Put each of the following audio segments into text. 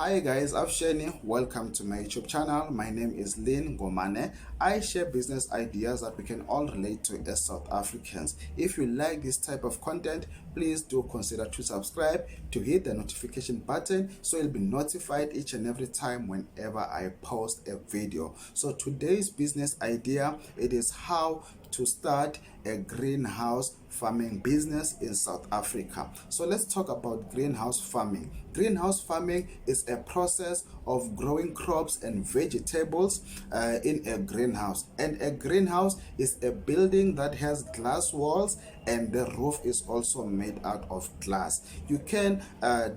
Hi guys, I'm Shani. Welcome to my YouTube channel. My name is Lynn Gomane. I share business ideas that we can all relate to as South Africans. If you like this type of content, please do consider to subscribe, to hit the notification button so you'll be notified each and every time whenever I post a video. So today's business idea, it is how to start a greenhouse farming business in South Africa. So let's talk about greenhouse farming. Greenhouse farming is a process of growing crops and vegetables in a greenhouse. And a greenhouse is a building that has glass walls and the roof is also made out of glass. You can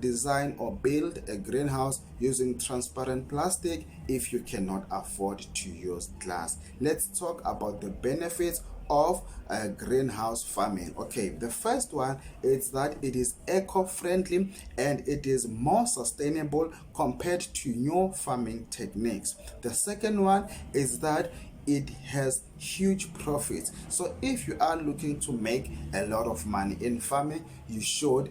design or build a greenhouse using transparent plastic if you cannot afford to use glass. Let's talk about the benefits of greenhouse farming. Okay, the first one is that it is eco-friendly and it is more sustainable compared to new farming techniques. The second one is that it has huge profits. So if you are looking to make a lot of money in farming, you should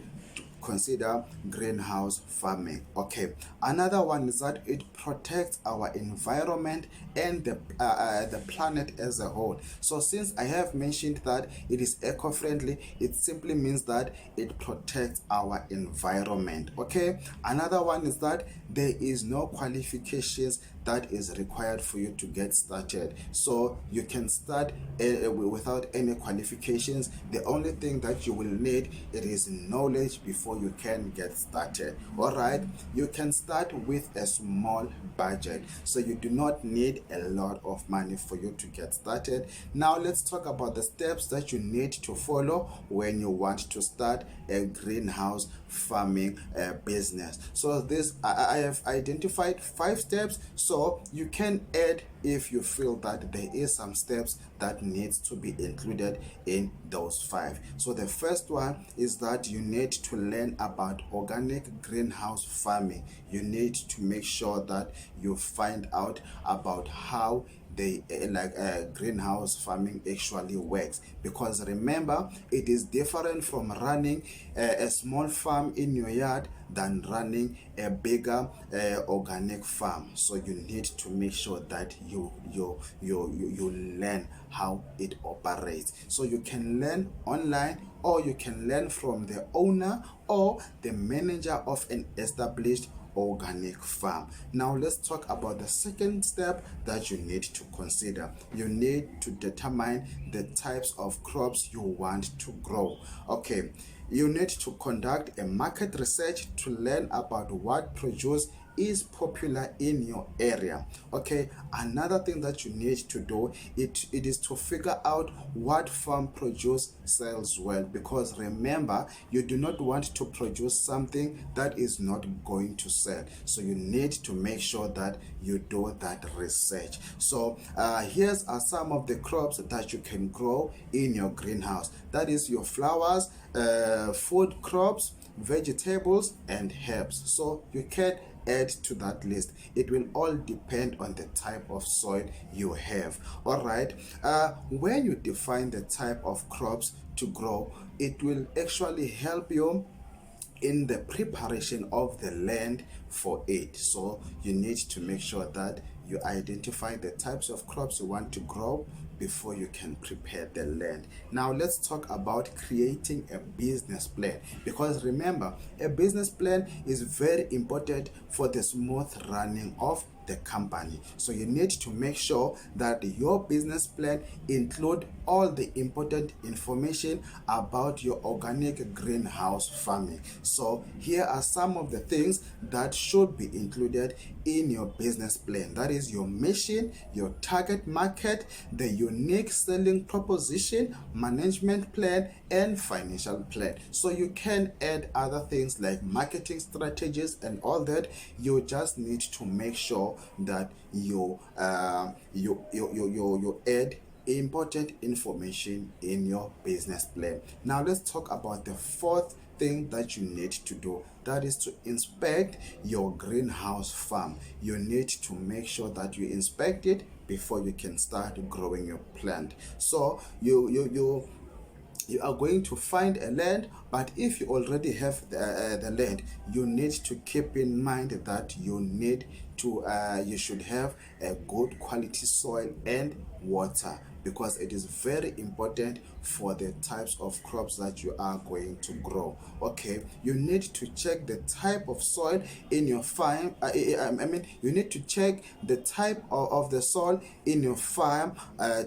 consider greenhouse farming. Okay, another one is that it protects our environment and the planet as a whole. So since I have mentioned that it is eco-friendly, it simply means that it protects our environment. Okay, another one is that there is no qualifications that is required for you to get started. So you can start without any qualifications. The only thing that you will need, it is knowledge before you can get started. All right, you can start with a small budget, so you do not need a lot of money for you to get started. Now let's talk about the steps that you need to follow when you want to start a greenhouse farming business. So this I have identified 5 steps, so you can add if you feel that there is some steps that needs to be included in those 5. So the first one is that you need to learn about organic greenhouse farming. You need to make sure that you find out about how the greenhouse farming actually works, because remember, it is different from running a small farm in your yard than running a bigger organic farm. So you need to make sure that you learn how it operates. So you can learn online, or you can learn from the owner or the manager of an established organic farm. Now let's talk about the second step that you need to consider. You need to determine the types of crops you want to grow. Okay, you need to conduct a market research to learn about what produce is popular in your area. Okay, another thing that you need to do, it is to figure out what farm produce sells well, because remember, you do not want to produce something that is not going to sell. So you need to make sure that you do that research. So here's are some of the crops that you can grow in your greenhouse. That is your flowers, food crops, vegetables and herbs. So you can add to that list. It will all depend on the type of soil you have. All right, when you define the type of crops to grow, it will actually help you in the preparation of the land for it. So you need to make sure that you identify the types of crops you want to grow before you can prepare the land. Now let's talk about creating a business plan, because remember, a business plan is very important for the smooth running of the company. So you need to make sure that your business plan include all the important information about your organic greenhouse farming. So here are some of the things that should be included in your business plan. That is your mission, your target market, the unique selling proposition, management plan and financial plan. So you can add other things like marketing strategies and all that. You just need to make sure that you add important information in your business plan. Now let's talk about the fourth thing that you need to do. That is to inspect your greenhouse farm. You need to make sure that you inspect it before you can start growing your plant. So you you are going to find a land. But if you already have the land, you need to keep in mind that you should have a good quality soil and water, because it is very important for the types of crops that you are going to grow. Okay, you need to check the type of soil in your farm. You need to check the type of the soil in your farm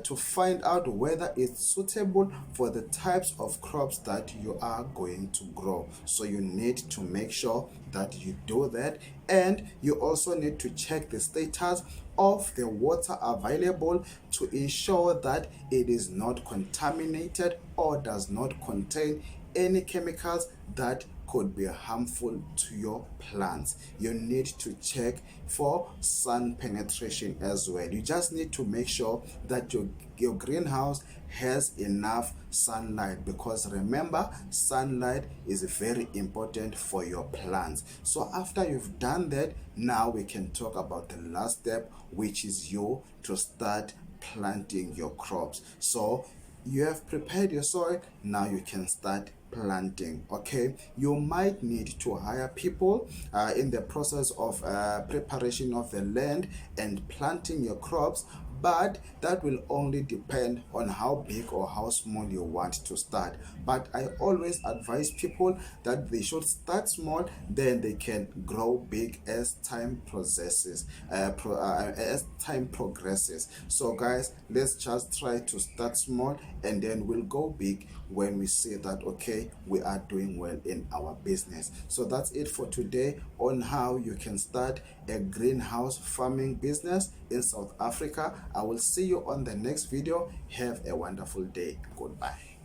to find out whether it's suitable for the types of crops that you are going to grow. So you need to make sure that you do that. And you also need to check the status of the water available to ensure that it is not contaminated or does not contain any chemicals that could be harmful to your plants. You need to check for sun penetration as well. You just need to make sure that your greenhouse has enough sunlight, because remember, sunlight is very important for your plants. So after you've done that, now we can talk about the last step, which is you to start planting your crops. So you have prepared your soil, now you can start planting. Okay, you might need to hire people in the process of preparation of the land and planting your crops, but that will only depend on how big or how small you want to start. But I always advise people that they should start small, then they can grow big as time progresses. So guys, let's just try to start small, and then we'll go big when we see that okay, we are doing well in our business. So that's it for today on how you can start a greenhouse farming business in South Africa. I will see you on the next video. Have a wonderful day. Goodbye.